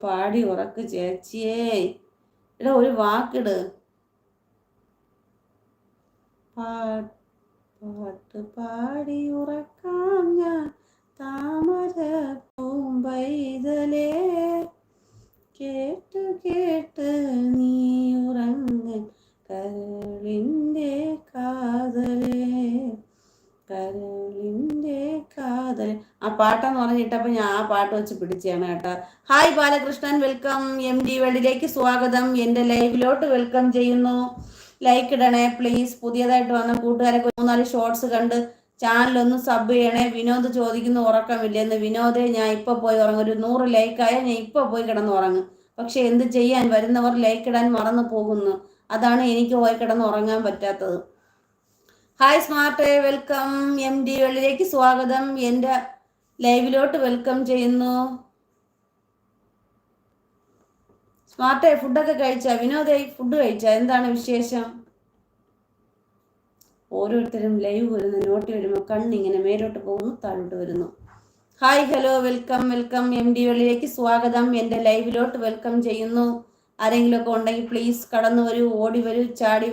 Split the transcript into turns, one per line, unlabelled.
പാടി ഉറക്ക് ചേച്ചിയേ. എടാ ഒരു വാക്കിട്. പാട്ട് പാടി ഉറക്കാം ഞാൻ താമര പൂമ്പൈതലേ, കേട്ട് കേട്ട് നീ ഉറങ്ങൻ കരളിൻ്റെ കാതലേ, കരളിൻ്റെ കാതലേ. ആ പാട്ടെന്ന് പറഞ്ഞിട്ടപ്പോൾ ഞാൻ ആ പാട്ട് വെച്ച് പിടിച്ചാണ് കേട്ടോ. Hi Balakrishnan, welcome. MD വേൾഡിലേക്ക് സ്വാഗതം. എൻ്റെ ലൈവിലോട്ട് വെൽക്കം ചെയ്യുന്നു. ലൈക്ക് ഇടണേ പ്ലീസ്. പുതിയതായിട്ട് വന്ന കൂട്ടുകാരൊക്കെ 3-4 ഷോർട്സ് കണ്ട് ചാനലൊന്ന് സബ് ചെയ്യണേ. വിനോദ് ചോദിക്കുന്ന ഉറക്കമില്ലെന്ന്. വിനോദേ, ഞാൻ ഇപ്പോൾ പോയി ഉറങ്ങും. ഒരു 100 ലൈക്കായാൽ ഞാൻ ഇപ്പോൾ പോയി കിടന്ന് ഉറങ്ങും. പക്ഷെ എന്ത് ചെയ്യാൻ, വരുന്നവർ ലൈക്ക് ഇടാൻ മറന്നു പോകുന്നു. അതാണ് എനിക്ക് പോയി കിടന്ന് ഉറങ്ങാൻ പറ്റാത്തത്. Hi smart, welcome. MD വേൾഡിലേക്ക് സ്വാഗതം. എൻ്റെ ലൈവിലോട്ട് വെൽക്കം ചെയ്യുന്നു. സ്മാർട്ടേ, ഫുഡൊക്കെ കഴിച്ചാ? വിനോദേ, ഫുഡ് കഴിച്ചാ? എന്താണ് വിശേഷം? ഓരോരുത്തരും ലൈവ് വരുന്നു, നോട്ടി വരുമ്പോൾ കണ്ണിങ്ങനെ മേലോട്ട് പോകുന്നു, താഴോട്ട് വരുന്നു. Hi, hello, welcome welcome. MD വേൾഡിലേക്ക് സ്വാഗതം. എൻ്റെ ലൈവിലോട്ട് വെൽക്കം ചെയ്യുന്നു. ആരെങ്കിലുമൊക്കെ ഉണ്ടെങ്കിൽ പ്ലീസ് കടന്നു വരൂ, ഓടി വരൂ, ചാടി